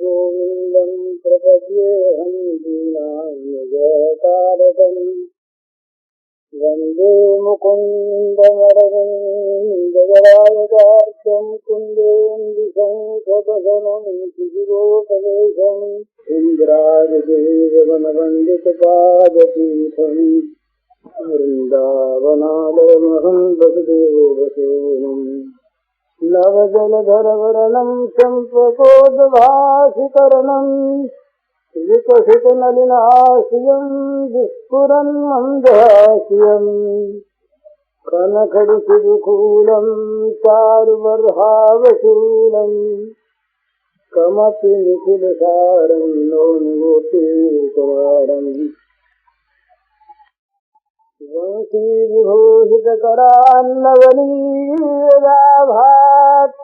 गोविन्दं प्रपद्येऽहं दीनान्यजतारकम् वन्दे मुकुन्दमरविन्ददलायतार्क्यं कुन्देन्दुशङ्खपदनं शिशिरोपदेशम् इन्द्रादिदेववनवन्दितपादपीठम् वृन्दावनालयमहं वसुदेवसूनुम् नवजलधरवर्णं चम्पकोद्भासिकरणं विकसितनलिनाशियं विस्फुरन् मन्दहास्यं कनखडिशिखूलं चारुबर्हावशूलं कमपि निखिलसारं नौनिगोपीकुमारम् वंशीविभूषितकरान्नवनीयदाभात्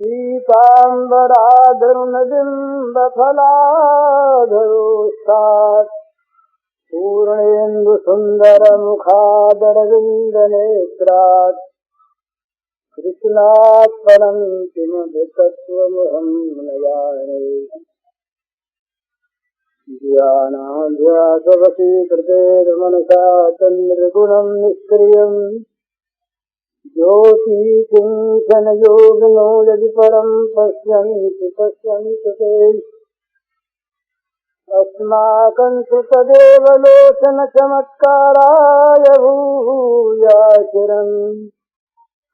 पीताम्बराधरुणबिम्बफलाधरोष्ठात् पूर्णेन्दुसुन्दरमुखादरविन्दनेत्रात् कृष्णात् परं किमपि तत्त्वमहं न जाने। ध्यानाभ्यासवशीकृतेर्मनसा तन्निर्गुणं निष्क्रियम् ज्योतिकिञ्चनयोगिनो यदि परं पश्यन्ति ते अस्माकं तु तदेव लोचनचमत्काराय भूयाचिरम्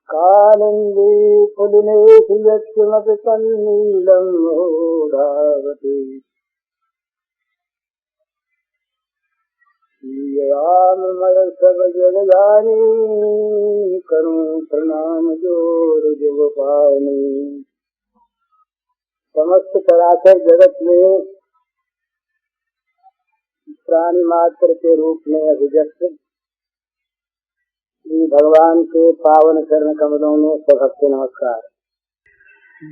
कालिन्दी पुलिनेषु यत्किमपि तन्नीलं मूढावति सब जगजानी करूं प्रणाम जोर जगपानी। समस्त चराचर जगत में प्राणी मात्र के रूप में अभिव्यक्त श्री भगवान के पावन चरण कमलों में सभक्ति नमस्कार।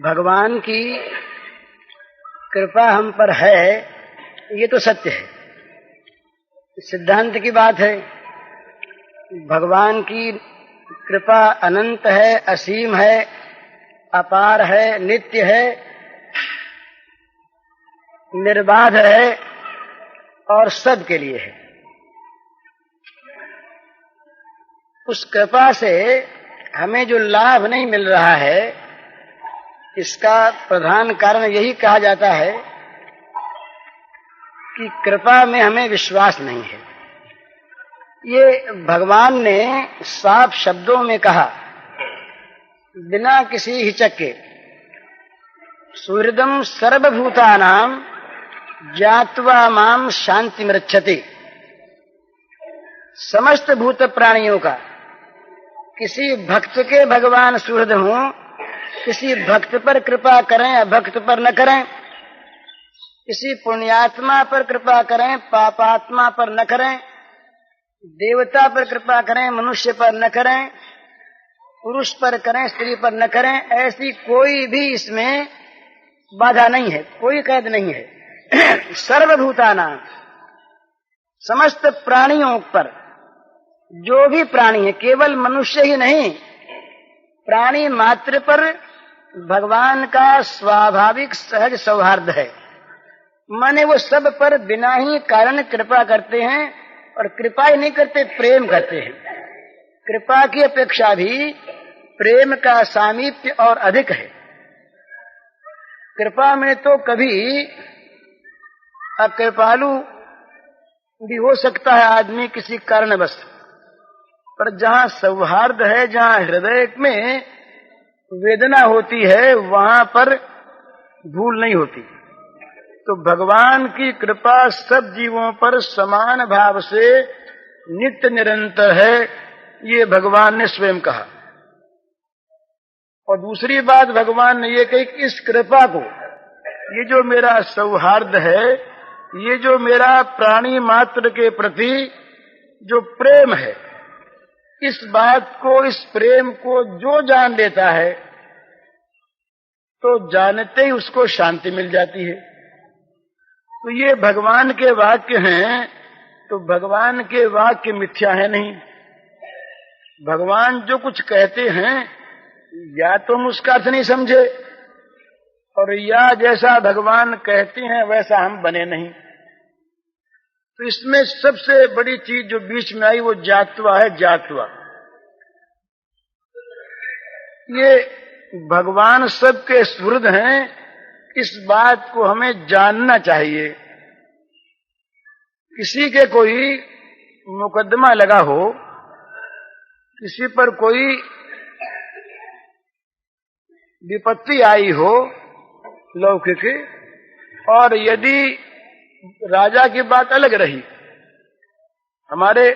भगवान की कृपा हम पर है, ये तो सत्य है, सिद्धांत की बात है। भगवान की कृपा अनंत है, असीम है, अपार है, नित्य है, निर्बाध है और सब के लिए है। उस कृपा से हमें जो लाभ नहीं मिल रहा है, इसका प्रधान कारण यही कहा जाता है कि कृपा में हमें विश्वास नहीं है। ये भगवान ने साफ शब्दों में कहा, बिना किसी हिचक के, सुहृदं सर्वभूतानां ज्ञात्वा माम शान्तिमृच्छति। समस्त भूत प्राणियों का किसी भक्त के भगवान सुहृद हों, किसी भक्त पर कृपा करें, अभक्त पर न करें, किसी पुण्यात्मा पर कृपा करें, पापात्मा पर न करें, देवता पर कृपा करें, मनुष्य पर न करें, पुरुष पर करें, स्त्री पर न करें, ऐसी कोई भी इसमें बाधा नहीं है, कोई कैद नहीं है। सर्वभूताना, समस्त प्राणियों पर, जो भी प्राणी है, केवल मनुष्य ही नहीं, प्राणी मात्र पर भगवान का स्वाभाविक सहज सौहार्द है। माने वो सब पर बिना ही कारण कृपा करते हैं, और कृपा ही नहीं करते, प्रेम करते हैं। कृपा की अपेक्षा भी प्रेम का सामीप्य और अधिक है। कृपा में तो कभी अकृपालु भी हो सकता है आदमी किसी कारणवश, पर जहाँ सौहार्द है, जहाँ हृदय में वेदना होती है, वहाँ पर भूल नहीं होती। तो भगवान की कृपा सब जीवों पर समान भाव से नित्य निरंतर है, ये भगवान ने स्वयं कहा। और दूसरी बात भगवान ने ये कही कि इस कृपा को, ये जो मेरा सौहार्द है, ये जो मेरा प्राणी मात्र के प्रति जो प्रेम है, इस बात को, इस प्रेम को जो जान लेता है, तो जानते ही उसको शांति मिल जाती है। तो ये भगवान के वाक्य हैं, तो भगवान के वाक्य मिथ्या है नहीं। भगवान जो कुछ कहते हैं, या तो हम उसका अर्थ नहीं समझे, और या जैसा भगवान कहते हैं वैसा हम बने नहीं। तो इसमें सबसे बड़ी चीज जो बीच में आई वो जातवा है। जातवा, ये भगवान सबके सुहृद हैं, इस बात को हमें जानना चाहिए। किसी के कोई मुकदमा लगा हो, किसी पर कोई विपत्ति आई हो लौकिक, और यदि राजा की बात अलग रही, हमारे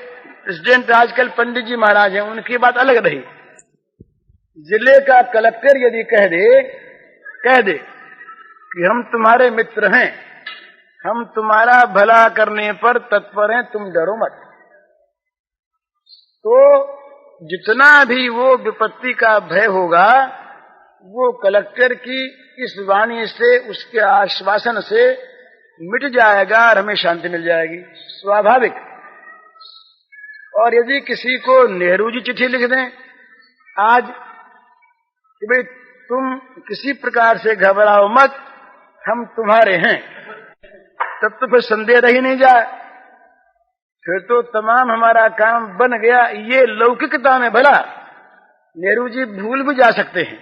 प्रेसिडेंट आजकल पंडित जी महाराज हैं, उनकी बात अलग रही, जिले का कलेक्टर यदि कह दे कि हम तुम्हारे मित्र हैं, हम तुम्हारा भला करने पर तत्पर हैं, तुम डरो मत, तो जितना भी वो विपत्ति का भय होगा वो कलेक्टर की इस वाणी से, उसके आश्वासन से मिट जाएगा और हमें शांति मिल जाएगी, स्वाभाविक। और यदि किसी को नेहरू जी चिट्ठी लिख दें आज कि भाई तुम किसी प्रकार से घबराओ मत, हम तुम्हारे हैं, तब तो फिर संदेह रह ही नहीं जाए, फिर तो तमाम हमारा काम बन गया। ये लौकिकता में भला नेहरू जी भूल भी जा सकते हैं,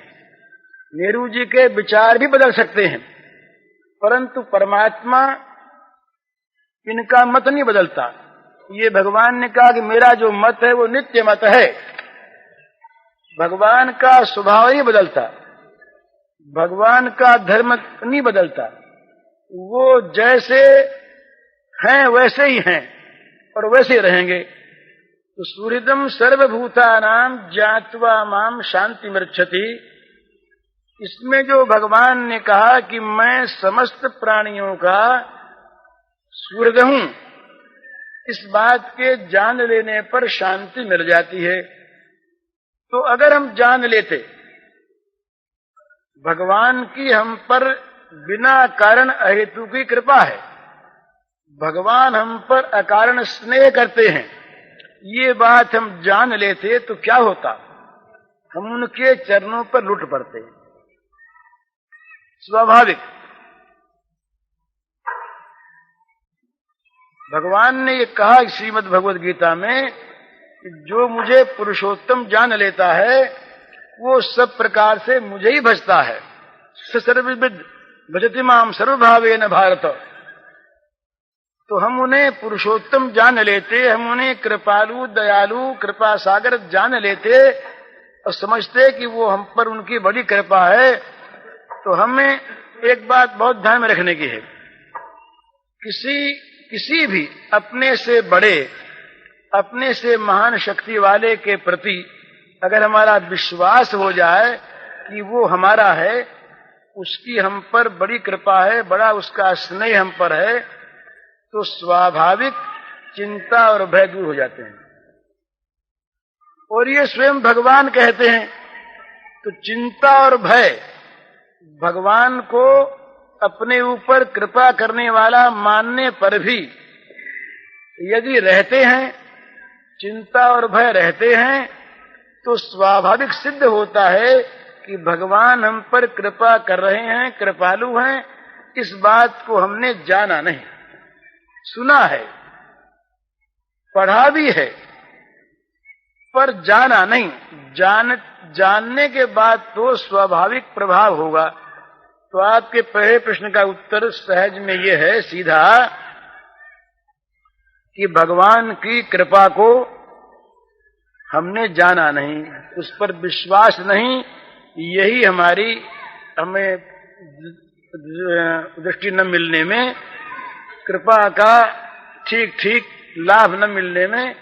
नेहरू जी के विचार भी बदल सकते हैं, परंतु परमात्मा इनका मत नहीं बदलता। ये भगवान ने कहा कि मेरा जो मत है वो नित्य मत है। भगवान का स्वभाव नहीं बदलता, भगवान का धर्म नहीं बदलता, वो जैसे हैं वैसे ही हैं और वैसे ही रहेंगे। तो सुहृदम सर्वभूतानां ज्ञात्वा माम शांति मृच्छति, इसमें जो भगवान ने कहा कि मैं समस्त प्राणियों का सुहृद हूं, इस बात के जान लेने पर शांति मिल जाती है। तो अगर हम जान लेते भगवान की हम पर बिना कारण अहेतु की कृपा है, भगवान हम पर अकारण स्नेह करते हैं, ये बात हम जान लेते तो क्या होता, हम उनके चरणों पर लुट पड़ते। स्वाभाविक भगवान ने ये कहा श्रीमद् भगवद गीता में कि जो मुझे पुरुषोत्तम जान लेता है वो सब प्रकार से मुझे ही भजता है। सर्वविद भजति माम सर्वभावेन भारत। तो हम उन्हें पुरुषोत्तम जान लेते, हम उन्हें कृपालु दयालु कृपा सागर जान लेते और समझते कि वो हम पर उनकी बड़ी कृपा है। तो हमें एक बात बहुत ध्यान में रखने की है, किसी भी अपने से बड़े, अपने से महान शक्ति वाले के प्रति अगर हमारा विश्वास हो जाए कि वो हमारा है, उसकी हम पर बड़ी कृपा है, बड़ा उसका स्नेह हम पर है, तो स्वाभाविक चिंता और भय दूर हो जाते हैं। और ये स्वयं भगवान कहते हैं। तो चिंता और भय भगवान को अपने ऊपर कृपा करने वाला मानने पर भी यदि रहते हैं, चिंता और भय रहते हैं, तो स्वाभाविक सिद्ध होता है कि भगवान हम पर कृपा कर रहे हैं, कृपालु हैं। इस बात को हमने जाना नहीं, सुना है, पढ़ा भी है, पर जाना नहीं। जानने के बाद तो स्वाभाविक प्रभाव होगा। तो आपके पहले प्रश्न का उत्तर सहज में ये है सीधा कि भगवान की कृपा को हमने जाना नहीं, उस पर विश्वास नहीं, यही हमारी हमें दृष्टि न मिलने में, कृपा का ठीक ठीक लाभ न मिलने में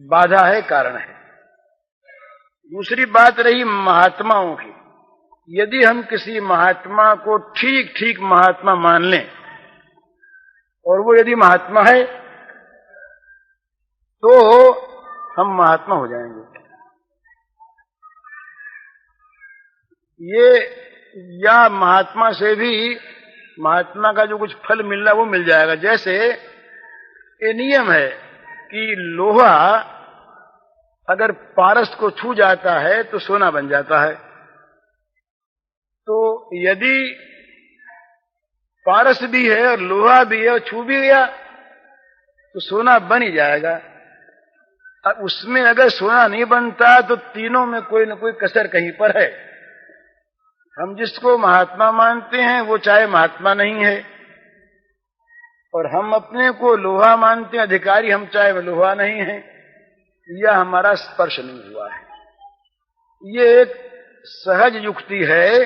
बाधा है, कारण है। दूसरी बात रही महात्माओं की। यदि हम किसी महात्मा को ठीक ठीक महात्मा मान लें और वो यदि महात्मा है तो हम महात्मा हो जाएंगे। ये या महात्मा से भी महात्मा का जो कुछ फल मिलना वो मिल जाएगा। जैसे ये नियम है कि लोहा अगर पारस को छू जाता है तो सोना बन जाता है। तो यदि पारस भी है और लोहा भी है और छू भी गया तो सोना बन ही जाएगा। अब उसमें अगर सोना नहीं बनता तो तीनों में कोई न कोई कसर कहीं पर है। हम जिसको महात्मा मानते हैं वो चाहे महात्मा नहीं है, और हम अपने को लोहा मानते हैं अधिकारी, हम चाहे वो लोहा नहीं है, या हमारा स्पर्श नहीं हुआ है। ये एक सहज युक्ति है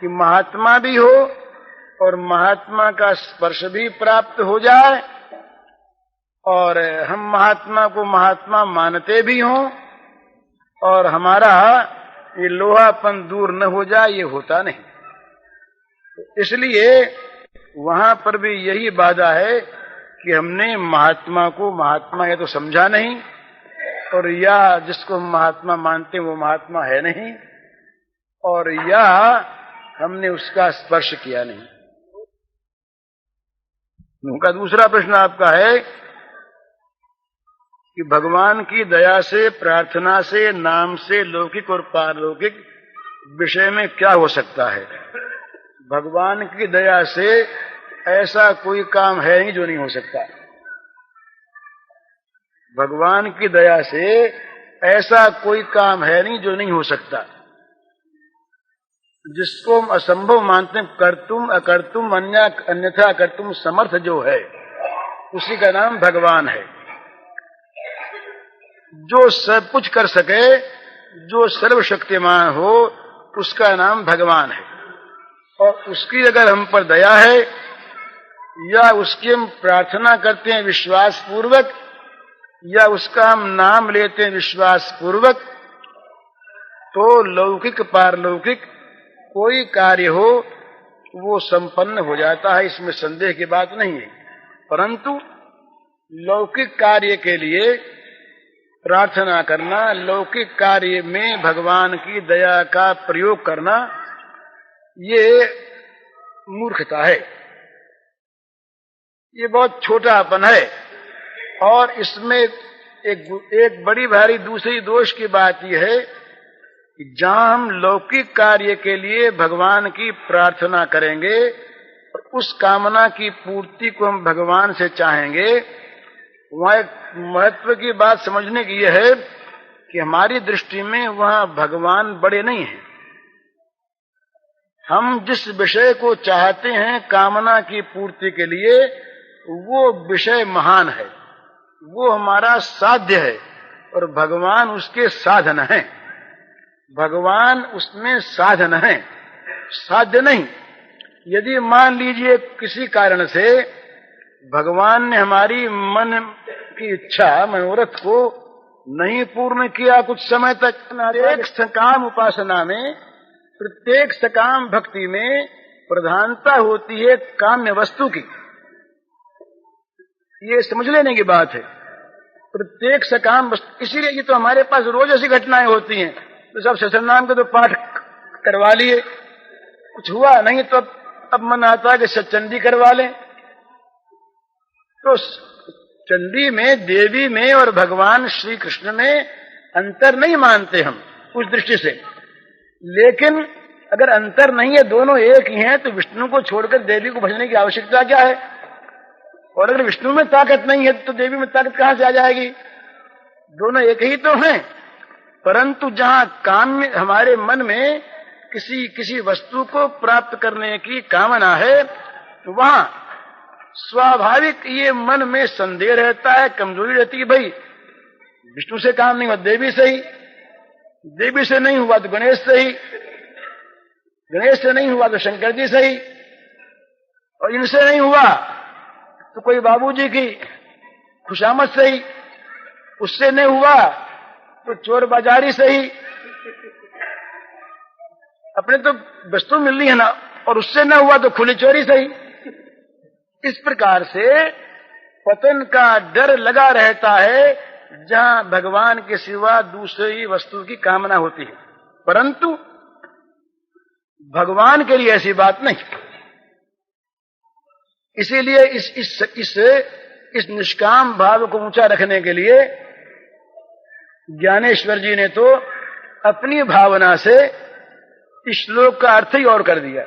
कि महात्मा भी हो और महात्मा का स्पर्श भी प्राप्त हो जाए, और हम महात्मा को महात्मा मानते भी हों और हमारा ये लोहापन दूर न हो जाए, ये होता नहीं। इसलिए वहां पर भी यही बाधा है कि हमने महात्मा को महात्मा है तो समझा नहीं, और या जिसको हम महात्मा मानते हैं वो महात्मा है नहीं, और या हमने उसका स्पर्श किया नहीं। उनका दूसरा प्रश्न आपका है कि भगवान की दया से, प्रार्थना से, नाम से लौकिक और पारलौकिक विषय में क्या हो सकता है। भगवान की दया से ऐसा कोई काम है नहीं जो नहीं हो सकता। भगवान की दया से ऐसा कोई काम है नहीं जो नहीं हो सकता। जिसको हम असंभव मानते हैं, कर्तुम अकर्तुम अन्यथा कर्तुम समर्थ जो है, उसी का नाम भगवान है। जो सब कुछ कर सके, जो सर्वशक्तिमान हो, उसका नाम भगवान है। और उसकी अगर हम पर दया है या उसकी हम प्रार्थना करते हैं विश्वास पूर्वक, या उसका हम नाम लेते हैं विश्वास पूर्वक, तो लौकिक पारलौकिक कोई कार्य हो वो संपन्न हो जाता है, इसमें संदेह की बात नहीं है। परंतु लौकिक कार्य के लिए प्रार्थना करना, लौकिक कार्य में भगवान की दया का प्रयोग करना, ये मूर्खता है, ये बहुत छोटापन है। और इसमें एक बड़ी भारी दूसरी दोष की बात यह है कि जहां हम लौकिक कार्य के लिए भगवान की प्रार्थना करेंगे और उस कामना की पूर्ति को हम भगवान से चाहेंगे, वहां एक महत्व की बात समझने की यह है कि हमारी दृष्टि में वहां भगवान बड़े नहीं हैं। हम जिस विषय को चाहते हैं कामना की पूर्ति के लिए, वो विषय महान है, वो हमारा साध्य है, और भगवान उसके साधन हैं। भगवान उसमें साधन है, साध्य नहीं। यदि मान लीजिए किसी कारण से भगवान ने हमारी मन की इच्छा, मनोरथ को नहीं पूर्ण किया कुछ समय तक, प्रत्येक सकाम उपासना में, प्रत्येक सकाम भक्ति में प्रधानता होती है काम्य वस्तु की। ये समझ लेने की बात है। प्रत्येक सकाम वस्तु, इसीलिए ये तो हमारे पास रोज ऐसी घटनाएं होती हैं। तो सब सत्संग नाम के तो पाठ करवा लिए, कुछ हुआ नहीं तो अब मन आता है कि सच्चंडी करवा लें। तो चंडी में, देवी में और भगवान श्री कृष्ण में अंतर नहीं मानते हम उस दृष्टि से। लेकिन अगर अंतर नहीं है, दोनों एक ही हैं, तो विष्णु को छोड़कर देवी को भजने की आवश्यकता क्या है। और अगर विष्णु में ताकत नहीं है तो देवी में ताकत कहां से आ जाएगी। दोनों एक ही तो हैं। परंतु जहां काम्य, हमारे मन में किसी वस्तु को प्राप्त करने की कामना है, तो वहां स्वाभाविक ये मन में संदेह रहता है, कमजोरी रहती है। भाई विष्णु से काम नहीं हुआ, देवी से ही, देवी से नहीं हुआ तो गणेश से ही, गणेश से नहीं हुआ तो शंकर जी से ही, और इनसे नहीं हुआ तो कोई बाबूजी की खुशामद से ही, उससे नहीं हुआ तो चोर बाजारी से ही। अपने तो वस्तु मिलनी है ना, और उससे न हुआ तो खुली चोरी से ही। इस प्रकार से पतन का डर लगा रहता है जहां भगवान के सिवा दूसरी वस्तु की कामना होती है। परंतु भगवान के लिए ऐसी बात नहीं। इसीलिए इस निष्काम भाव को ऊंचा रखने के लिए ज्ञानेश्वर जी ने तो अपनी भावना से इस श्लोक का अर्थ ही और कर दिया।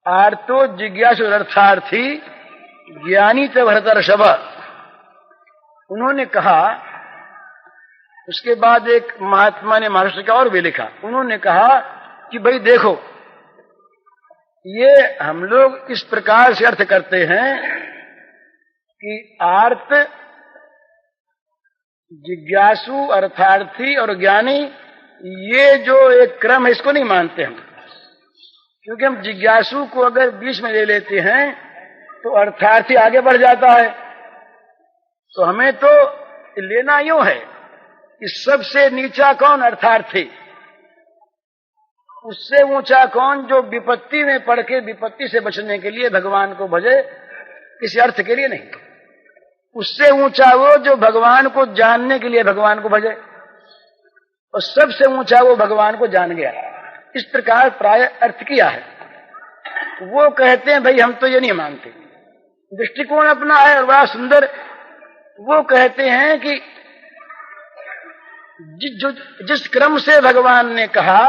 आर्तो जिज्ञासु अर्थार्थी ज्ञानी च भरतर्षभ। उन्होंने कहा, उसके बाद एक महात्मा ने महाराष्ट्र का और भी लिखा। उन्होंने कहा कि भाई देखो, ये हम लोग इस प्रकार से अर्थ करते हैं कि आर्त, जिज्ञासु, अर्थार्थी और ज्ञानी, ये जो एक क्रम है इसको नहीं मानते हम। क्योंकि हम जिज्ञासु को अगर बीच में ले लेते हैं तो अर्थार्थी आगे बढ़ जाता है। तो हमें तो लेना यूं है कि सबसे नीचा कौन? अर्थार्थी। उससे ऊंचा कौन? जो विपत्ति में पड़ के विपत्ति से बचने के लिए भगवान को भजे, किसी अर्थ के लिए नहीं। उससे ऊंचा वो जो भगवान को जानने के लिए भगवान को भजे, और सबसे ऊंचा वो भगवान को जान गया। इस प्रकार प्राय अर्थ किया है। वो कहते हैं भाई हम तो ये नहीं मानते, दृष्टिकोण अपना है और बड़ा सुंदर। वो कहते हैं कि जिस क्रम से भगवान ने कहा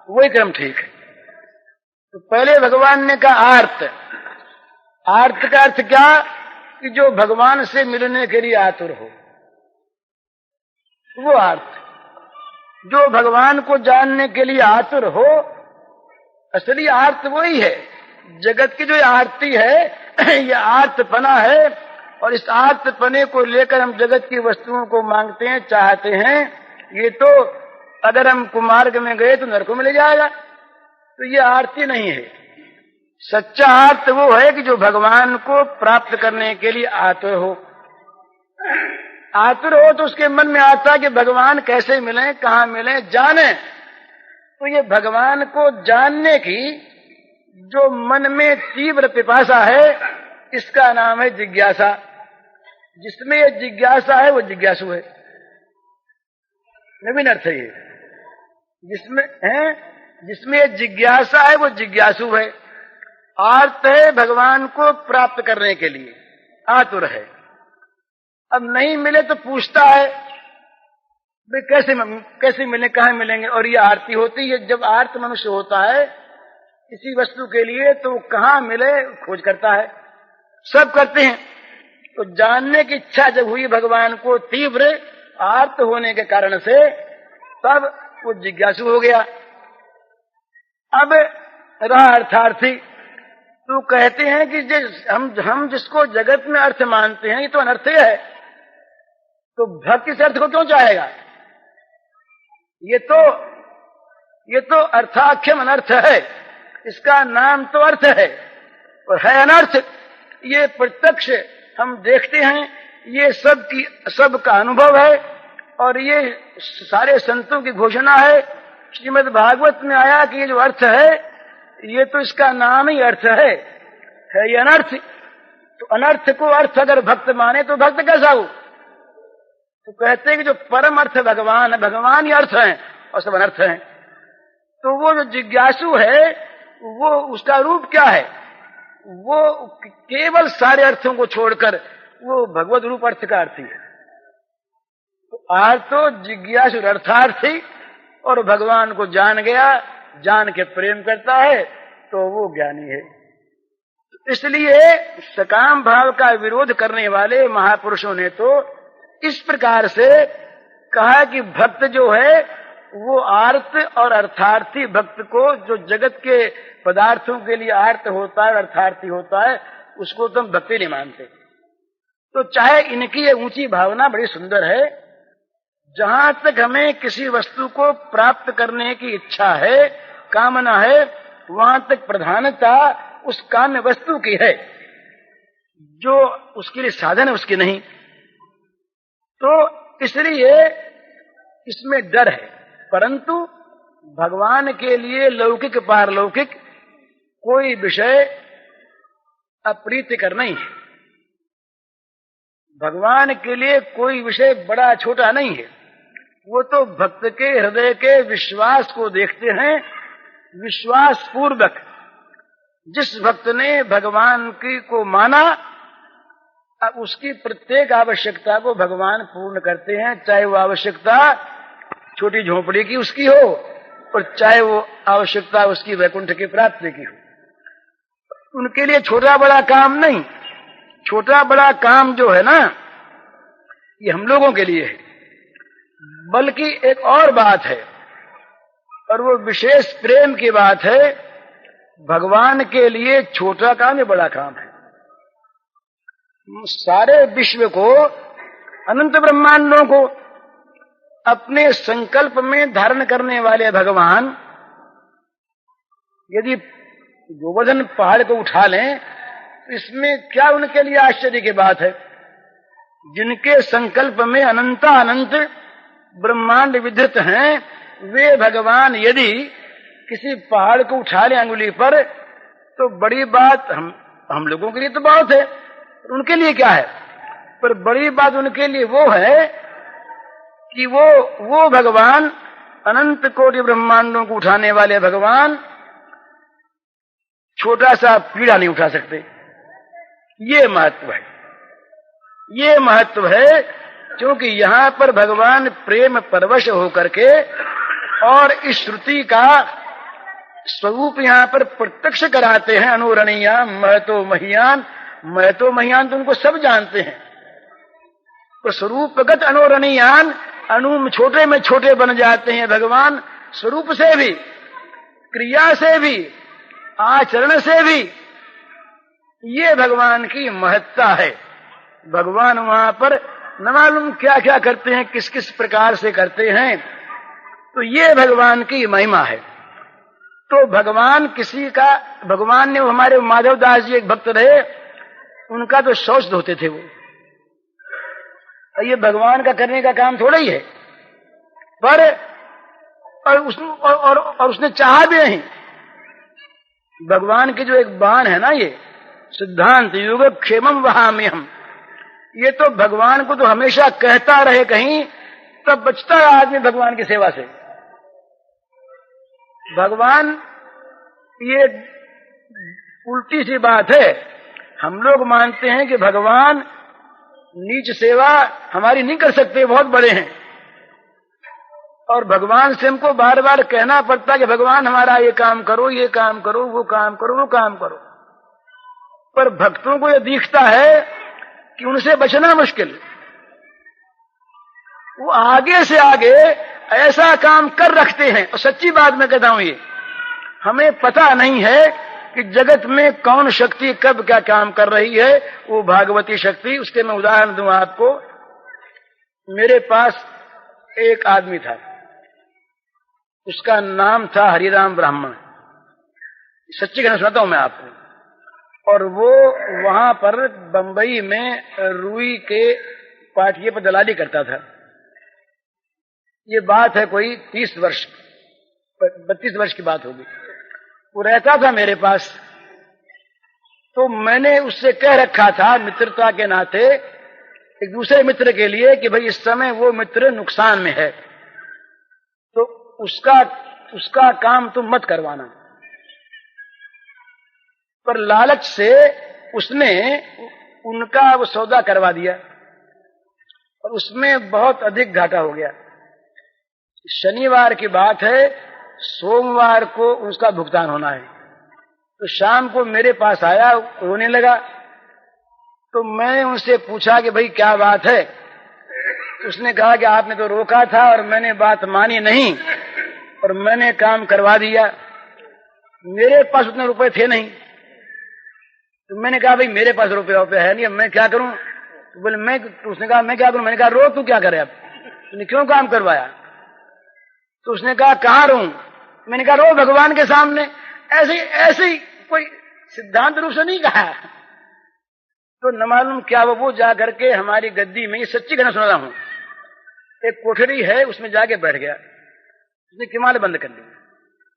वही क्रम ठीक है। तो पहले भगवान ने कहा आर्त। आर्त का अर्थ क्या? कि जो भगवान से मिलने के लिए आतुर हो, वो आर्त। जो भगवान को जानने के लिए आतुर हो, असली आर्त वही है। जगत की जो आरती है ये आर्तपना है, और इस आर्तपने को लेकर हम जगत की वस्तुओं को मांगते हैं, चाहते हैं। ये तो अगर हम कुमार्ग में गए तो नरकों में ले जाएगा। तो ये आरती नहीं है। सच्चा आर्त वो है कि जो भगवान को प्राप्त करने के लिए आतुर हो। आतुर हो तो उसके मन में आता है कि भगवान कैसे मिले, कहाँ मिले, जाने। तो ये भगवान को जानने की जो मन में तीव्र पिपासा है, इसका नाम है जिज्ञासा। जिसमें ये जिज्ञासा है वो जिज्ञासु है। नवीन अर्थ है ये। जिसमें जिज्ञासा है वो जिज्ञासु है। आर्त है भगवान को प्राप्त करने के लिए, आतुर है। अब नहीं मिले तो पूछता है भाई कैसे मिले, कहाँ मिलेंगे। और ये आरती होती है। जब आर्त मनुष्य होता है किसी वस्तु के लिए तो कहाँ मिले खोज करता है। सब करते हैं। तो जानने की इच्छा जब हुई भगवान को तीव्र आर्त होने के कारण से, तब वो जिज्ञासु हो गया। अब रहा अर्थार्थी। तो कहते हैं कि हम जिसको जगत में अर्थ मानते हैं ये तो अनर्थ है। तो भक्त इस अर्थ को क्यों चाहेगा? ये तो अर्थाख्यम अनर्थ है। इसका नाम तो अर्थ है और है अनर्थ। ये प्रत्यक्ष हम देखते हैं, ये सबका अनुभव है और ये सारे संतों की घोषणा है। श्रीमद् भागवत में आया कि ये जो अर्थ है ये तो इसका नाम ही अर्थ है ये अनर्थ। तो अनर्थ को अर्थ अगर भक्त माने तो भक्त कैसा हो? तो कहते हैं कि जो परम अर्थ भगवान है, भगवान ही अर्थ है और सब अनर्थ है। तो वो जो जिज्ञासु है वो उसका रूप क्या है? वो केवल सारे अर्थों को छोड़कर वो भगवत रूप अर्थ का अर्थी है। तो आर्तो जिज्ञासु अर्थार्थी, और भगवान को जान गया, जान के प्रेम करता है तो वो ज्ञानी है। इसलिए सकाम भाव का विरोध करने वाले महापुरुषों ने तो इस प्रकार से कहा कि भक्त जो है वो आर्त और अर्थार्थी भक्त को, जो जगत के पदार्थों के लिए आर्त होता है और अर्थार्थी होता है, उसको तो हम भक्ति नहीं मानते। तो चाहे इनकी ये ऊंची भावना बड़ी सुंदर है, जहां तक हमें किसी वस्तु को प्राप्त करने की इच्छा है, कामना है, वहां तक प्रधानता उस काम्य वस्तु की है, जो उसके लिए साधन है उसकी नहीं। तो इसलिए इसमें डर है। परंतु भगवान के लिए लौकिक पारलौकिक कोई विषय अप्रीतिकर नहीं है। भगवान के लिए कोई विषय बड़ा छोटा नहीं है। वो तो भक्त के हृदय के विश्वास को देखते हैं। विश्वास पूर्वक जिस भक्त ने भगवान की को माना, अब उसकी प्रत्येक आवश्यकता को भगवान पूर्ण करते हैं, चाहे वो आवश्यकता छोटी झोपड़ी की उसकी हो और चाहे वो आवश्यकता उसकी वैकुंठ की प्राप्ति की हो। उनके लिए छोटा बड़ा काम नहीं, छोटा बड़ा काम जो है ना ये हम लोगों के लिए है, बल्कि एक और बात है, और वो विशेष प्रेम की बात है। भगवान के लिए छोटा काम या बड़ा काम है। सारे विश्व को, अनंत ब्रह्मांडों को अपने संकल्प में धारण करने वाले भगवान यदि गोवर्धन पहाड़ को उठा लें तो इसमें क्या उनके लिए आश्चर्य की बात है। जिनके संकल्प में अनंत ब्रह्मांड विधृत हैं, वे भगवान यदि किसी पहाड़ को उठा ले अंगुली पर तो बड़ी बात हम लोगों के लिए तो बहुत है, उनके लिए क्या है। पर बड़ी बात उनके लिए वो है कि वो भगवान, अनंत कोटि ब्रह्मांडों को उठाने वाले भगवान छोटा सा पीड़ा नहीं उठा सकते। ये महत्व है, ये महत्व है, क्योंकि यहाँ पर भगवान प्रेम परवश होकर के और इस श्रुति का स्वरूप यहाँ पर प्रत्यक्ष कराते हैं। अनुरणीया महतो महियान, महतो महियान तो उनको सब जानते हैं, तो स्वरूपगत अनुरणीयान, अनु छोटे में छोटे बन जाते हैं भगवान, स्वरूप से भी, क्रिया से भी, आचरण से भी। ये भगवान की महत्ता है। भगवान वहां पर न मालूम क्या क्या करते हैं, किस किस प्रकार से करते हैं, तो ये भगवान की महिमा है। तो भगवान किसी का, भगवान ने, हमारे माधव दास जी एक भक्त रहे, उनका तो शौच धोते थे वो। ये भगवान का करने का काम थोड़ा ही है, पर और उसने चाहा भी नहीं। भगवान के जो एक बाण है ना, ये सिद्धांत युग क्षेमम वहाम्यहम, ये तो भगवान को तो हमेशा कहता रहे कहीं, तब बचता है आदमी भगवान की सेवा से। भगवान, ये उल्टी सी बात है, हम लोग मानते हैं कि भगवान नीच सेवा हमारी नहीं कर सकते, बहुत बड़े हैं, और भगवान से हमको बार बार कहना पड़ता है कि भगवान हमारा ये काम करो, ये काम करो, वो काम करो, वो काम करो। पर भक्तों को यह दिखता है कि उनसे बचना मुश्किल, वो आगे से आगे ऐसा काम कर रखते हैं। और सच्ची बात मैं कहता हूं, ये हमें पता नहीं है कि जगत में कौन शक्ति कब क्या काम कर रही है, वो भागवती शक्ति। उसके मैं उदाहरण दूं आपको। मेरे पास एक आदमी था, उसका नाम था हरिराम ब्राह्मण, सच्ची घटना सुनाता हूं मैं आपको। और वो वहां पर बंबई में रुई के पाटिये पर दलाली करता था। ये बात है कोई 32 वर्ष की बात होगी। वो रहता था मेरे पास, तो मैंने उससे कह रखा था मित्रता के नाते, एक दूसरे मित्र के लिए, कि भाई इस समय वो मित्र नुकसान में है, तो उसका काम तुम मत करवाना। पर लालच से उसने उनका वो सौदा करवा दिया, और उसमें बहुत अधिक घाटा हो गया। शनिवार की बात है, सोमवार को उसका भुगतान होना है। तो शाम को मेरे पास आया, रोने लगा। तो मैंने उनसे पूछा कि भाई क्या बात है। उसने कहा कि आपने तो रोका था और मैंने बात मानी नहीं, और मैंने काम करवा दिया। मेरे पास उतने रुपए थे नहीं। तो मैंने कहा भाई मेरे पास रुपये है नहीं, अब मैं क्या करूं। तो बोले उसने कहा मैं क्या करूं। मैंने कहा रो तू क्या करे, अब तूने क्यों काम करवाया। तो उसने कहा कहां रो। मैंने कहा रो भगवान के सामने। ऐसे ही कोई सिद्धांत रूप से नहीं कहा। तो न मालूम क्या वो जा करके हमारी गद्दी में, ये सच्ची घटना सुना रहा हूं, एक कोठरी है उसमें जाके बैठ गया। उसने किमाल बंद कर ली।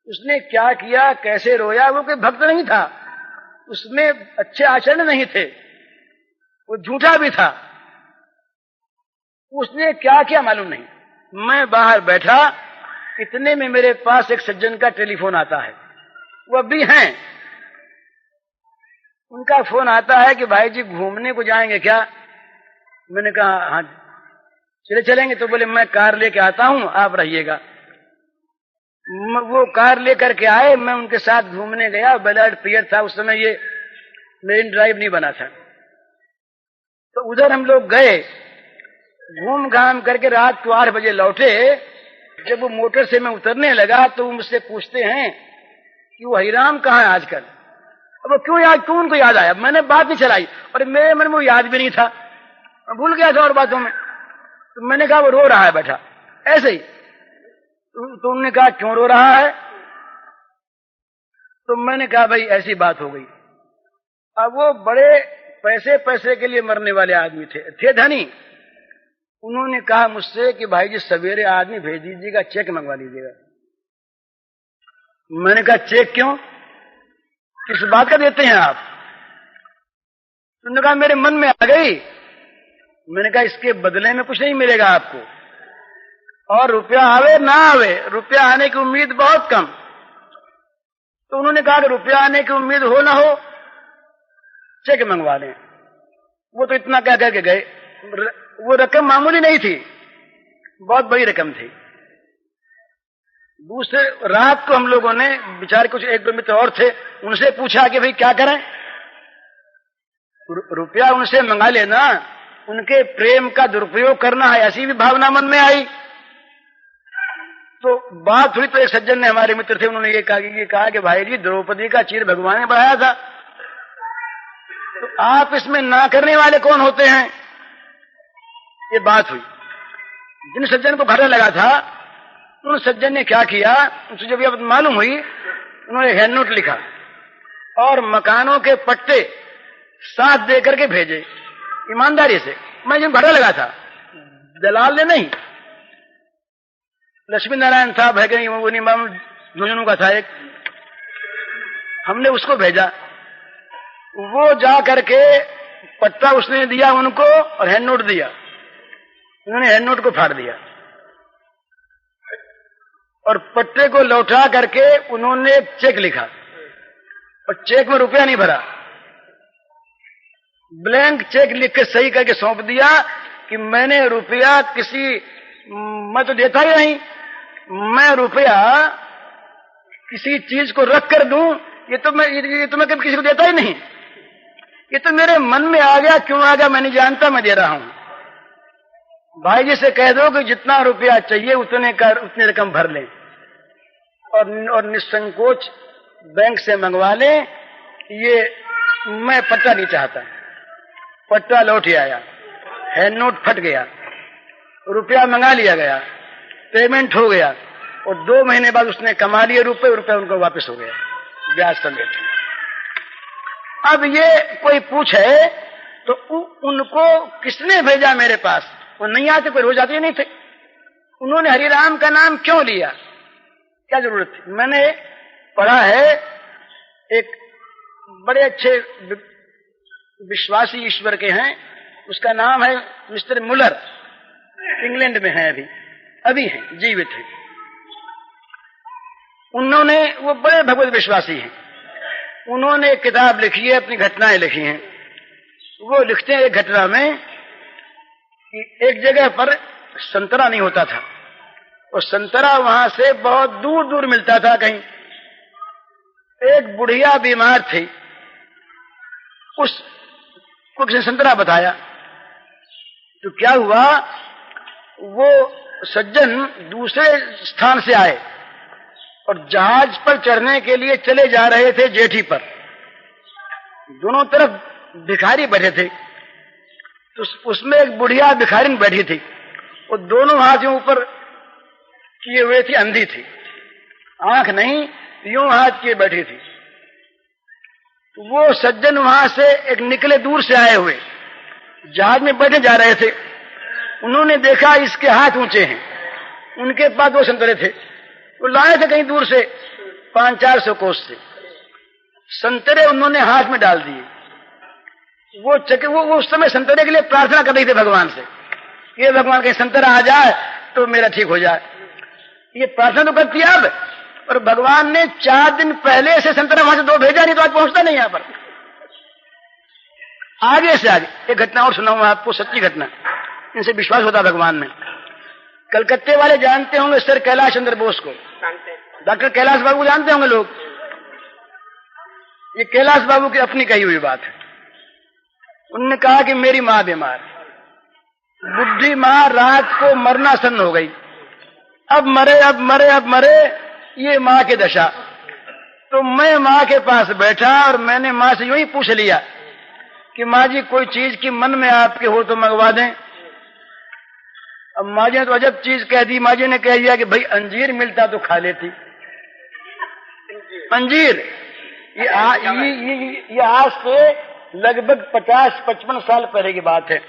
उसने क्या किया, कैसे रोया। वो कोई भक्त नहीं था, उसमें अच्छे आचरण नहीं थे, वो झूठा भी था। उसने क्या किया मालूम नहीं। मैं बाहर बैठा, इतने में मेरे पास एक सज्जन का टेलीफोन आता है, वो अभी हैं। उनका फोन आता है कि भाई जी घूमने को जाएंगे क्या। मैंने कहा हाँ चलेंगे। तो बोले मैं कार लेके आता हूं, आप रहिएगा। वो कार लेकर के आए, मैं उनके साथ घूमने गया। ब्लड पीरियड था उस समय, ये मेरिन ड्राइव नहीं बना था। तो उधर हम लोग गए, घूम घाम करके रात को 8 बजे लौटे। जब वो मोटर से मैं उतरने लगा तो वो मुझसे पूछते हैं कि वो हरिराम कहाँ है आजकल। अब वो क्यों उनको याद आया? मैंने बात नहीं चलाई और मेरे मन में वो याद भी नहीं था, मैं भूल गया था और बातों में। तो मैंने कहा वो रो रहा है बैठा ऐसे ही। तो उन्होंने कहा क्यों रो रहा है? तो मैंने कहा भाई ऐसी बात हो गई। अब वो बड़े पैसे के लिए मरने वाले आदमी थे धनी। उन्होंने कहा मुझसे कि भाई जी सवेरे आदमी भेज दीजिएगा, चेक मंगवा लीजिएगा। मैंने कहा चेक क्यों, किस बात का देते हैं आप? उन्होंने कहा मेरे मन में आ गई। मैंने कहा इसके बदले में कुछ नहीं मिलेगा आपको, और रुपया आवे ना आवे, रुपया आने की उम्मीद बहुत कम। तो उन्होंने कहा कि रुपया आने की उम्मीद हो ना हो, चेक मंगवा लें। वो तो इतना कह करके गए। वो रकम मामूली नहीं थी, बहुत बड़ी रकम थी। दूसरे रात को हम लोगों ने बेचारे कुछ 1-2 मित्र और थे, उनसे पूछा कि भाई क्या करें, रुपया उनसे मंगा लेना, उनके प्रेम का दुरुपयोग करना है, ऐसी भी भावना मन में आई। तो बात हुई तो एक सज्जन ने, हमारे मित्र थे, उन्होंने ये कहा कि भाई जी द्रौपदी का चीर भगवान ने बढ़ाया था, तो आप इसमें ना करने वाले कौन होते हैं? ये बात हुई। जिन सज्जन को घाटा लगा था उन सज्जन ने क्या किया, उनसे जब ये मालूम हुई, उन्होंने हैंड नोट लिखा और मकानों के पट्टे साथ दे करके भेजे ईमानदारी से। मैं जिन घाटा लगा था, दलाल ने नहीं, लक्ष्मी नारायण साहब है कि वो इमाम झुंझुनू का था एक, हमने उसको भेजा। वो जा करके पट्टा उसने दिया उनको और हैंड नोट दिया। उन्होंने हैंड नोट को फाड़ दिया और पट्टे को लौटा करके उन्होंने चेक लिखा और चेक में रुपया नहीं भरा, ब्लैंक चेक लिख के सही करके सौंप दिया कि मैंने रुपया मैं तो देता ही नहीं, मैं रुपया किसी चीज को रख कर दूं, ये तो मैं कभी किसी को देता ही नहीं। ये तो मेरे मन में आ गया, क्यों आ गया मैं नहीं जानता, मैं दे रहा हूं। भाई जी से कह दो कि जितना रुपया चाहिए उतनी रकम भर लें और निसंकोच बैंक से मंगवा लें। ये मैं पट्टा नहीं चाहता। पट्टा लौट आया, हैंड नोट फट गया, रुपया मंगा लिया गया, पेमेंट हो गया और 2 महीने बाद उसने कमा लिए रुपये उनको वापस हो गया ब्याज समेत। अब ये कोई पूछे तो उनको किसने भेजा मेरे पास? वो नहीं आते, कोई रोज आते नहीं थे। उन्होंने हरिराम का नाम क्यों लिया, क्या जरूरत थी? मैंने पढ़ा है, एक बड़े अच्छे विश्वासी ईश्वर के हैं, उसका नाम है मिस्टर मुलर, इंग्लैंड में है, अभी हैं, जीवित हैं। उन्होंने, वो बड़े भगवत विश्वासी हैं, उन्होंने एक किताब लिखी है, अपनी घटनाएं लिखी हैं। वो लिखते हैं एक घटना में कि एक जगह पर संतरा नहीं होता था और संतरा वहां से बहुत दूर दूर मिलता था कहीं। एक बुढ़िया बीमार थी, उसको किसी ने संतरा बताया। तो क्या हुआ, वो सज्जन दूसरे स्थान से आए और जहाज पर चढ़ने के लिए चले जा रहे थे जेठी पर। दोनों तरफ भिखारी बैठे थे, तो उसमें एक बुढ़िया भिखारिन बैठी थी, वो दोनों हाथ यूं ऊपर किए हुए थी, अंधी थी, आंख नहीं, यूं हाथ किए बैठी थी। तो वो सज्जन वहां से एक निकले, दूर से आए हुए, जहाज में बैठे जा रहे थे। उन्होंने देखा इसके हाथ ऊंचे हैं, उनके पास 2 संतरे थे, वो लाए थे कहीं दूर से 500-400 कोस से। संतरे उन्होंने हाथ में डाल दिए। वो उस समय संतरे के लिए प्रार्थना कर रही थी भगवान से, ये भगवान कहीं संतरा आ जाए तो मेरा ठीक हो जाए। ये प्रार्थना तो करती है अब, और भगवान ने 4 दिन पहले से संतरा वहां से 2 भेजा, नहीं तो आज पहुंचता नहीं यहां पर। आगे से आगे एक घटना और सुनाऊंगा आपको, सच्ची घटना, इनसे विश्वास होता भगवान में। कलकत्ते वाले जानते होंगे सर कैलाश चंद्र बोस को, डॉक्टर कैलाश बाबू जानते होंगे लोग। ये कैलाश बाबू की अपनी कही हुई बात है। उन्होंने कहा कि मेरी माँ बीमार, बुढ़ी माँ रात को मरना सन्न हो गई, अब मरे, ये माँ की दशा। तो मैं माँ के पास बैठा और मैंने माँ से यूं ही पूछ लिया कि माँ जी कोई चीज की मन में आपके हो तो मंगवा दें। अब माँ जी ने तो अजब चीज कह दी। माँ जी ने कह दिया कि भाई अंजीर मिलता तो खा लेती। अंजीर ये आज से लगभग 50-55 साल पहले की बात है।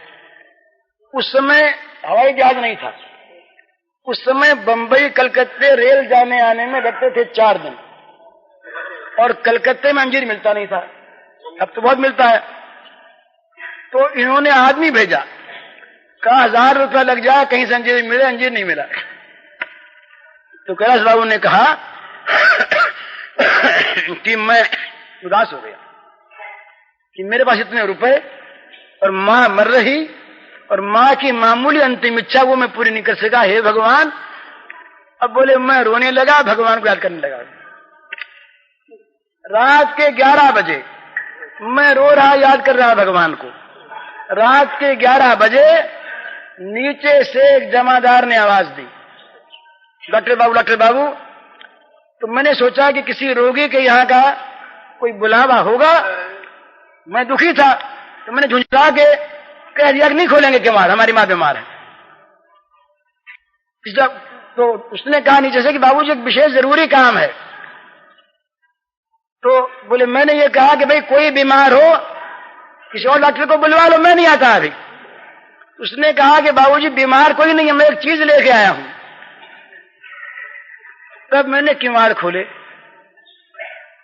उस समय हवाई जहाज नहीं था। उस समय बंबई कलकत्ते रेल जाने आने में लगते थे 4 दिन, और कलकत्ते में अंजीर मिलता नहीं था। अब तो बहुत मिलता है। तो इन्होंने आदमी भेजा, कहा 1000 रुपया लग जाए कहीं से अंजीर मिले। अंजीर नहीं मिला। तो कैलाश बाबू ने कहा कि मैं उदास हो गया कि मेरे पास इतने रुपए और मां मर रही, और मां की मामूली अंतिम इच्छा वो मैं पूरी नहीं कर सका। हे भगवान। अब बोले मैं रोने लगा, भगवान को याद करने लगा। रात के 11 बजे मैं रो रहा, याद कर रहा भगवान को। रात के 11 बजे नीचे से एक जमादार ने आवाज दी, डॉक्टर बाबू। तो मैंने सोचा कि किसी रोगी के यहाँ का कोई बुलावा होगा। मैं दुखी था तो मैंने झुंझला के कह दिया कि नहीं खोलेंगे केवाड़, हमारी माँ बीमार है। तो उसने कहा नीचे से कि बाबूजी एक विशेष जरूरी काम है। तो बोले मैंने ये कहा कि भाई कोई बीमार हो किसी और डॉक्टर को बुलवा लो, मैं नहीं आता अभी। उसने कहा कि बाबूजी बीमार कोई नहीं है, मैं एक चीज लेके आया हूं। तब मैंने किवाड़ खोले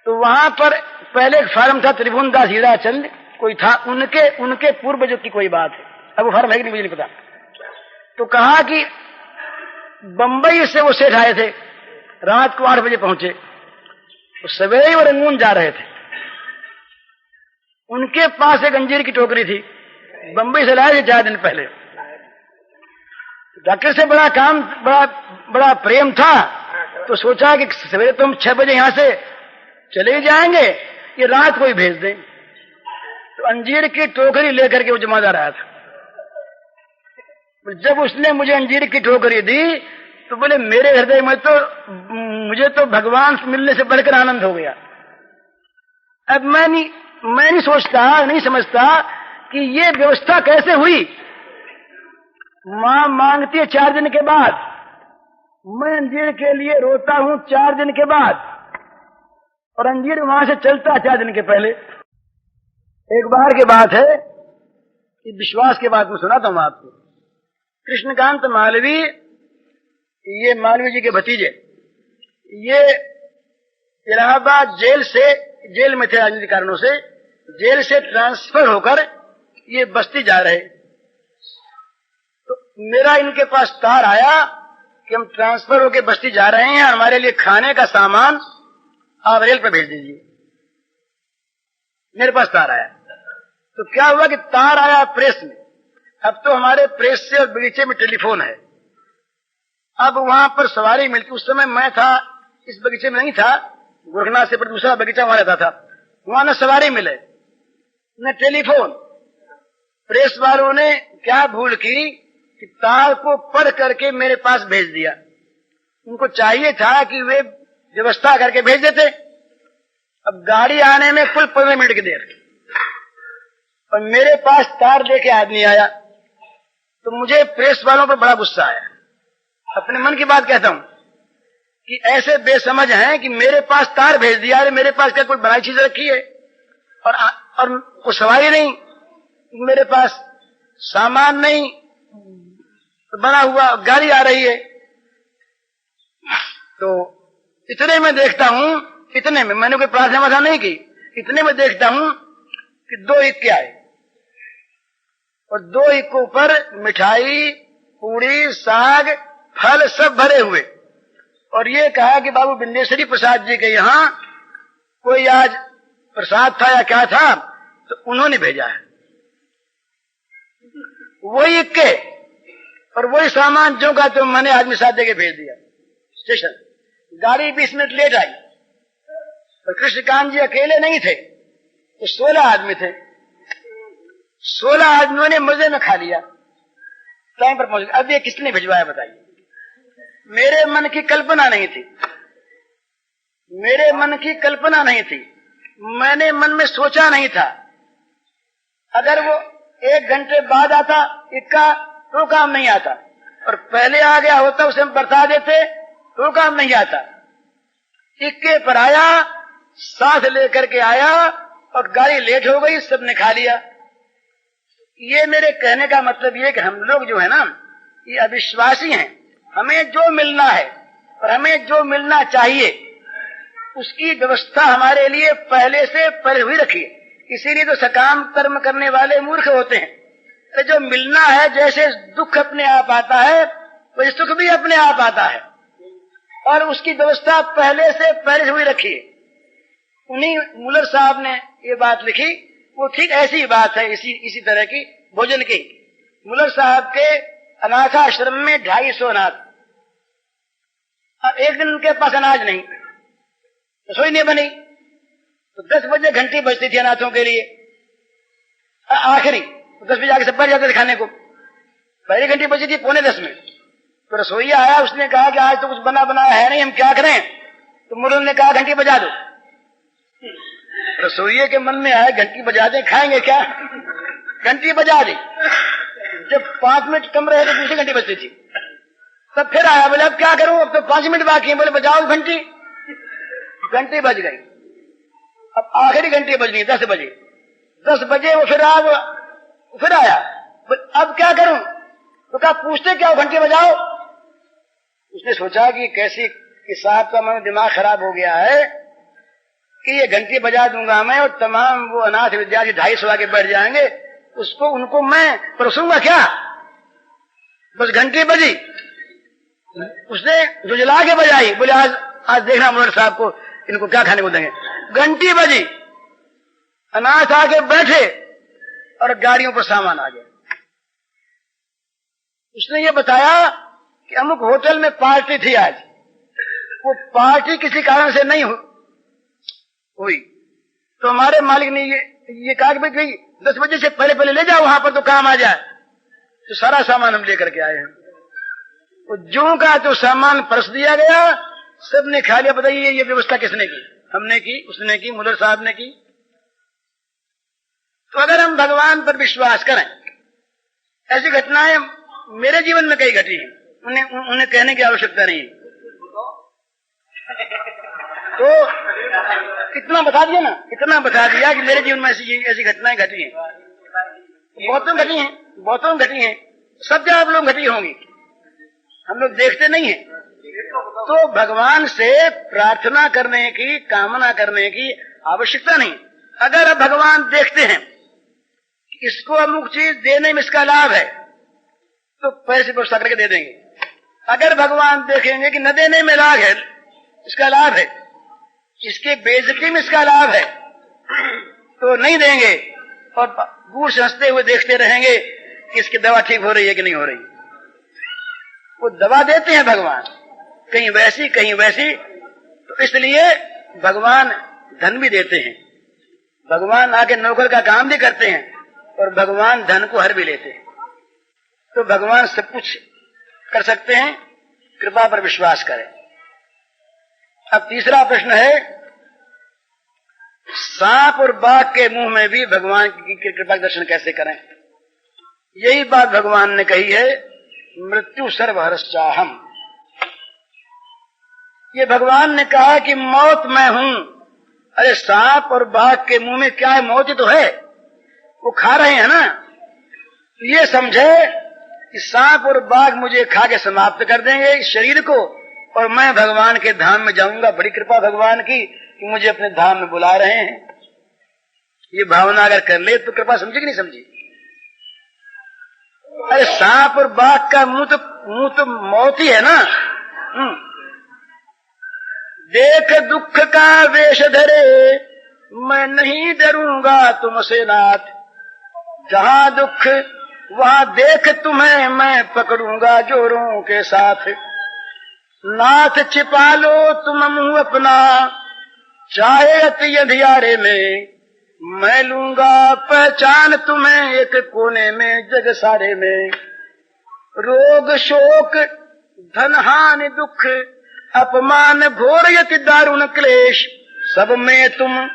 तो वहां पर पहले एक फार्म था, त्रिभुवन दास हीराचंद कोई था, उनके पूर्वजों की कोई बात है। अब वो फार्म है कि नहीं मुझे नहीं पता। तो कहा कि बंबई से वो सेठ आए थे, रात को 8 बजे पहुंचे, तो सवेरे वो रंगून जा रहे थे। उनके पास एक अंजीर की टोकरी थी, बंबई से लाए थे 4 दिन पहले। डॉक्टर से बड़ा प्रेम था, तो सोचा कि सवेरे तो हम 6 बजे यहां से चले ही जाएंगे, ये रात को ही भेज दें। तो अंजीर की टोकरी लेकर के वो जमादार आया था। जब उसने मुझे अंजीर की टोकरी दी तो बोले मेरे हृदय में तो मुझे तो भगवान से मिलने से बढ़कर आनंद हो गया। अब मैं नहीं सोचता, नहीं समझता कि ये व्यवस्था कैसे हुई। मां मांगती है 4 दिन के बाद, मैं अंजीर के लिए रोता हूं 4 दिन के बाद, और अंजीर वहां से चलता है 4 दिन के पहले। एक बार की बात है, इस विश्वास के बाद मैं सुनाता हूं आपको। कृष्णकांत मालवी, ये मालवी जी के भतीजे, ये इलाहाबाद जेल में थे, राजनीतिक कारणों से जेल से ट्रांसफर होकर ये बस्ती जा रहे। तो मेरा इनके पास तार आया कि हम ट्रांसफर होकर बस्ती जा रहे हैं, हमारे लिए खाने का सामान आप रेल पर भेज दीजिए। मेरे पास तार आया। तो क्या हुआ कि तार आया प्रेस में। अब तो हमारे प्रेस से और बगीचे में टेलीफोन है। अब वहां पर सवारी मिलती, उस समय मैं था इस बगीचे में नहीं था, गोरखनाथ से पर दूसरा बगीचा वहां रहता था। वहां न सवारी मिले न टेलीफोन। प्रेस वालों ने क्या भूल की कि तार को पढ़ करके मेरे पास भेज दिया। उनको चाहिए था कि वे व्यवस्था करके भेज देते। अब गाड़ी आने में कुल 15 मिनट की देर, और मेरे पास तार लेके आदमी आया। तो मुझे प्रेस वालों पर बड़ा गुस्सा आया। अपने मन की बात कहता हूं कि ऐसे बेसमझ हैं कि मेरे पास तार भेज दिया। अरे मेरे पास क्या कोई बनाई चीज रखी है, और कोई सवारी नहीं, मेरे पास सामान नहीं, बना हुआ गाड़ी आ रही है। तो इतने में देखता हूं, इतने में मैंने कोई प्रार्थना नहीं की, इतने में देखता हूं कि 2 इक्के आए, और 2 इक्कों पर मिठाई, पूड़ी, साग, फल सब भरे हुए। और ये कहा कि बाबू बिंदेश्वरी प्रसाद जी के यहाँ कोई आज प्रसाद था या क्या था, तो उन्होंने भेजा है। वही इक्के और वही सामान जो का तो मैंने आदमी साथ देके भेज दिया स्टेशन। गाड़ी 20 मिनट लेट आई। और कृष्णकांत जी अकेले नहीं थे, तो 16 आदमी थे। 16 आदमियों ने मजे में खा लिया, टाइम पर पहुंच। अब ये किसने भिजवाया बताइए? मेरे मन की कल्पना नहीं थी, मेरे मन की कल्पना नहीं थी, मैंने मन में सोचा नहीं था। अगर वो 1 घंटे बाद आता इक्का तो काम नहीं आता, और पहले आ गया होता उसे हम बता देते तो काम नहीं आता। इक्के पर आया, साथ लेकर के आया और गाड़ी लेट हो गई, सबने खा लिया। ये मेरे कहने का मतलब ये कि हम लोग जो है ना, ये अविश्वासी हैं। हमें जो मिलना है और हमें जो मिलना चाहिए उसकी व्यवस्था हमारे लिए पहले से पहले हुई रखी है। इसीलिए तो सकाम कर्म करने वाले मूर्ख होते हैं। तो जो मिलना है, जैसे दुख अपने आप आता है वैसे सुख भी अपने आप आता है, और उसकी व्यवस्था पहले से पहले हुई रखी है। उन्हीं मुलर साहब ने ये बात लिखी, वो ठीक ऐसी बात है, इसी तरह की भोजन की। मुलर साहब के अनाथाश्रम में 250 अनाथ, और एक दिन उनके पास अनाज नहीं, रसोई नहीं बनी, तो 10 बजे घंटी बजती थी अनाथों के लिए। आखिरी 10 बजे आके सब बैठ जाते थे खाने को। पहली घंटी बजी थी 9:45 में, तो रसोईया आया, उसने कहा कि आज तो कुछ बना बनाया है नहीं, हम क्या करें? तो मुलर ने कहा घंटी बजा दो। रसोइये के मन में आया घंटी बजा दे, खाएंगे क्या? घंटी बजा दी। जब 5 मिनट कम रहे तो दूसरी घंटी बजती थी। तब फिर आया, बोले अब क्या करूं, अब तो 5 मिनट बाकी है। बोले बजाओ घंटी। घंटी बज गई। अब आखिरी घंटी बजनी 10 बजे। 10 बजे वो फिर आया, अब क्या करूं? तो कहा पूछते क्या, घंटी बजाओ। उसने सोचा कि कैसी कि साहब का मन दिमाग खराब हो गया है कि ये घंटी बजा दूंगा मैं, और तमाम वो अनाथ विद्यार्थी 250 आके बैठ जाएंगे, उनको मैं परोसूंगा क्या? बस घंटी बजी, उसने जुझला के बजाई। बोले आज देखना मुलर साहब को, इनको क्या खाने को देंगे। घंटी बजी, अनाथ आके बैठे और गाड़ियों पर सामान आ गया। उसने ये बताया कि अमुक होटल में पार्टी थी आज, वो पार्टी किसी कारण से नहीं हुई, तो हमारे मालिक ने ये कहा कि भाई 10 बजे से पहले ले जाओ, वहां पर तो काम आ जाए। तो सारा सामान हम लेकर के आए हैं। तो जो का तो सामान परस दिया गया, सबने खा लिया। बताइए ये व्यवस्था किसने की? हमने की, उसने की, मुलर साहब ने की। तो अगर हम भगवान पर विश्वास करें, ऐसी घटनाएं मेरे जीवन में कई घटी हैं, उन्हें कहने की आवश्यकता नहीं है। तो इतना बता दिया ना, इतना बता दिया कि मेरे जीवन में ऐसी घटनाएं घटी हैं, बहुतों घटी हैं, सब जगह आप लोग घटी होंगी, हम लोग देखते नहीं हैं। तो भगवान से प्रार्थना करने की, कामना करने की आवश्यकता नहीं। अगर भगवान देखते हैं कि इसको अमुक चीज देने में इसका लाभ है, तो पैसे व्यवस्था करके दे देंगे। अगर भगवान देखेंगे कि न देने में लाभ है, इसका लाभ है, इसके बेइज्जती में इसका लाभ है, तो नहीं देंगे, और दूर से हंसते हुए देखते रहेंगे कि इसकी दवा ठीक हो रही है कि नहीं हो रही। वो दवा देते हैं भगवान, कहीं वैसी कहीं वैसी। तो इसलिए भगवान धन भी देते हैं, भगवान आके नौकर का काम भी करते हैं, और भगवान धन को हर भी लेते हैं। तो भगवान सब कुछ कर सकते हैं, कृपा पर विश्वास करें। अब तीसरा प्रश्न है, सांप और बाघ के मुंह में भी भगवान की कृपा के दर्शन कैसे करें? यही बात भगवान ने कही है, मृत्यु सर्वहरश्चाहम। ये भगवान ने कहा कि मौत मैं हूं। अरे सांप और बाघ के मुंह में क्या है? मौत ही तो है, वो खा रहे हैं ना। ये समझे कि सांप और बाघ मुझे खा के समाप्त कर देंगे इस शरीर को, और मैं भगवान के धाम में जाऊंगा। बड़ी कृपा भगवान की कि मुझे अपने धाम में बुला रहे हैं। ये भावना अगर कर ले तो कृपा समझी कि नहीं समझी? अरे सांप और बाघ का मुंह तो मौत ही है ना। देख दुख का वेश धरे, मैं नहीं डरूंगा तुमसे नाथ। जहां दुख वहां देख तुम्हें मैं पकड़ूंगा जोरों के साथ। नाथ छिपा लो तुम मुंह अपना, चाहे अति अंधियारे में, मैं लूंगा पहचान तुम्हें एक कोने में जग सारे में। रोग शोक धन हानि दुख अपमान घोर यति दारुण क्लेश, सब में तुम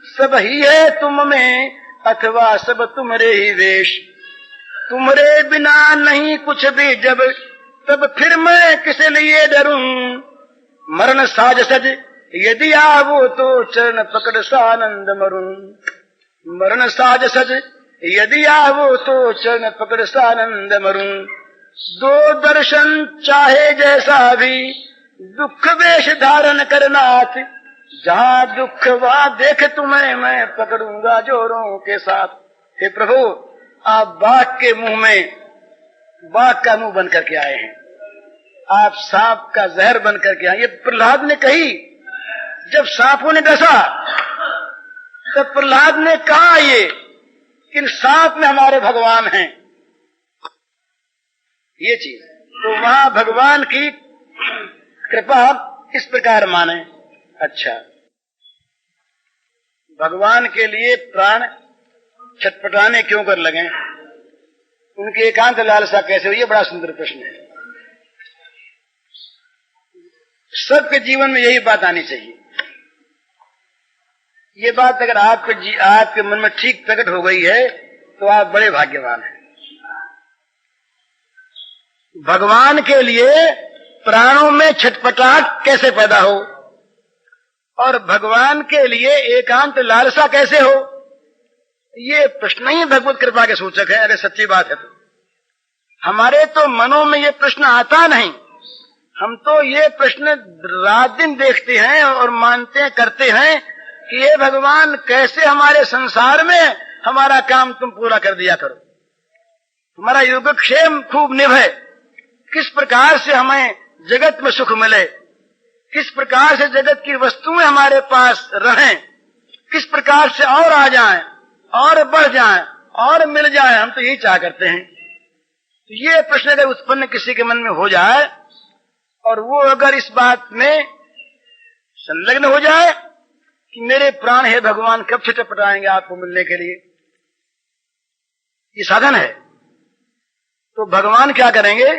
सब ही है तुम में, अथवा सब तुमरे ही वेश। तुमरे बिना नहीं कुछ भी जब, तब फिर मैं किस लिए डरूं। मरण साज सज यदि आवो तो चरण पकड़ सानंद मरूं। मरण साज सज यदि आवो तो चरण पकड़ सानंद मरूं। दो दर्शन चाहे जैसा भी, दुख वेश धारण करनाथ। जहाँ दुख वहाँ देख तुम्हें मैं पकड़ूंगा जोरों के साथ। हे प्रभु, आप बाघ के मुंह में बाघ का मुंह बन करके आए हैं, आप सांप का जहर बन करके आए। ये प्रहलाद ने कही, जब सांपों ने डसा तब प्रहलाद ने कहा ये कि सांप में हमारे भगवान हैं, ये चीज। तो वहां भगवान की कृपा इस प्रकार माने। अच्छा, भगवान के लिए प्राण छटपटाने क्यों कर लगे, उनकी एकांत लालसा कैसे हुई, ये बड़ा सुंदर प्रश्न है। सबके जीवन में यही बात आनी चाहिए। ये बात अगर आपके मन में ठीक प्रकट हो गई है तो आप बड़े भाग्यवान हैं। भगवान के लिए प्राणों में छटपटाहट कैसे पैदा हो और भगवान के लिए एकांत लालसा कैसे हो, ये प्रश्न ही भगवत कृपा के सूचक है। अगर सच्ची बात है तो हमारे तो मनों में ये प्रश्न आता नहीं। हम तो ये प्रश्न रात दिन देखते हैं और मानते हैं, करते हैं कि ये भगवान कैसे हमारे संसार में हमारा काम तुम पूरा कर दिया करो, हमारा योगक्षेम खूब निभे, किस प्रकार से हमें जगत में सुख मिले, किस प्रकार से जगत की वस्तुएं हमारे पास रहें, किस प्रकार से और आ जाएं और बढ़ जाएं और मिल जाएं। हम तो यही चाह करते हैं। तो ये प्रश्न अगर उत्पन्न किसी के मन में हो जाए और वो अगर इस बात में संलग्न हो जाए कि मेरे प्राण है भगवान कब छटपटाएंगे आपको मिलने के लिए, ये साधन है, तो भगवान क्या करेंगे,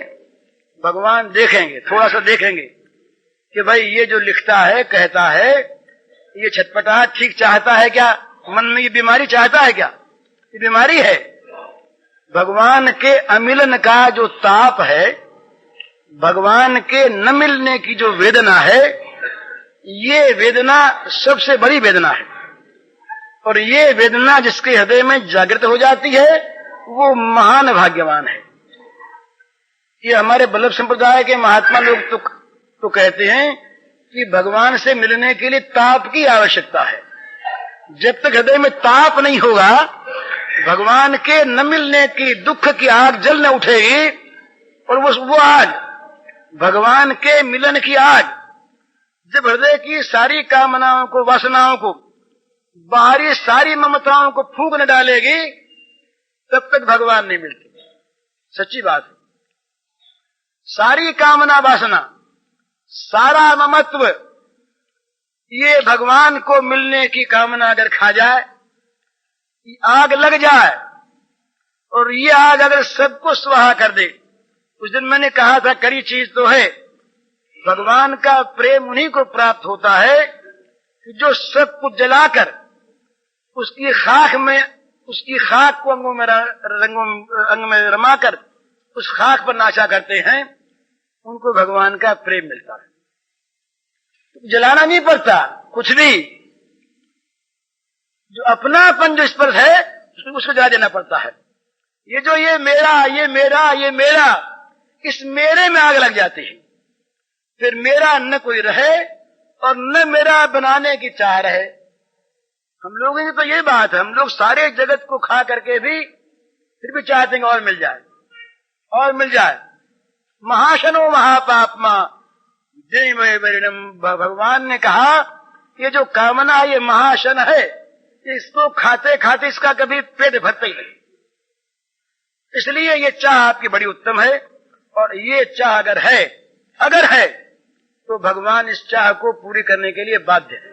भगवान देखेंगे, थोड़ा सा देखेंगे कि भाई ये जो लिखता है कहता है ये छटपटाहट ठीक चाहता है क्या, मन में ये बीमारी चाहता है क्या, ये बीमारी है। भगवान के अमिलन का जो ताप है, भगवान के न मिलने की जो वेदना है, ये वेदना सबसे बड़ी वेदना है। और ये वेदना जिसके हृदय में जागृत हो जाती है वो महान भाग्यवान है। ये हमारे बल्लभ संप्रदाय के महात्मा लोग तो कहते हैं कि भगवान से मिलने के लिए ताप की आवश्यकता है। जब तक हृदय में ताप नहीं होगा, भगवान के न मिलने की दुख की आग जल न उठेगी। और वो आग, भगवान के मिलन की आग, जब हृदय की सारी कामनाओं को, वासनाओं को, बाहरी सारी ममताओं को फूंक न डालेगी, तब तक भगवान नहीं मिलते। सच्ची बात है। सारी कामना वासना, सारा ममत्व, ये भगवान को मिलने की कामना अगर खा जाए, आग लग जाए और ये आग अगर सबको स्वाहा कर दे। उस दिन मैंने कहा था कड़ी चीज तो है, भगवान का प्रेम उन्हीं को प्राप्त होता है कि जो सब कुछ जलाकर उसकी खाक को अंग में रमाकर उस खाक पर नाचा करते हैं, उनको भगवान का प्रेम मिलता है। जलाना नहीं पड़ता कुछ भी, जो अपनापन जो इस पर है उसको जला देना पड़ता है। ये जो ये मेरा, ये मेरा, ये मेरा, इस मेरे में आग लग जाती है। फिर मेरा न कोई रहे और न मेरा बनाने की चाह रहे। हम लोगों की तो यही बात है, हम लोग सारे जगत को खा करके भी फिर भी चाहते हैं और मिल जाए और मिल जाए। महाशनो महापापमा भगवान ने कहा ये जो कामना ये महाशन है, इसको खाते खाते इसका कभी पेट भरता ही नहीं। इसलिए ये चाह आपकी बड़ी उत्तम है। और ये चाह अगर है तो भगवान इस चाह को पूरी करने के लिए बाध्य है।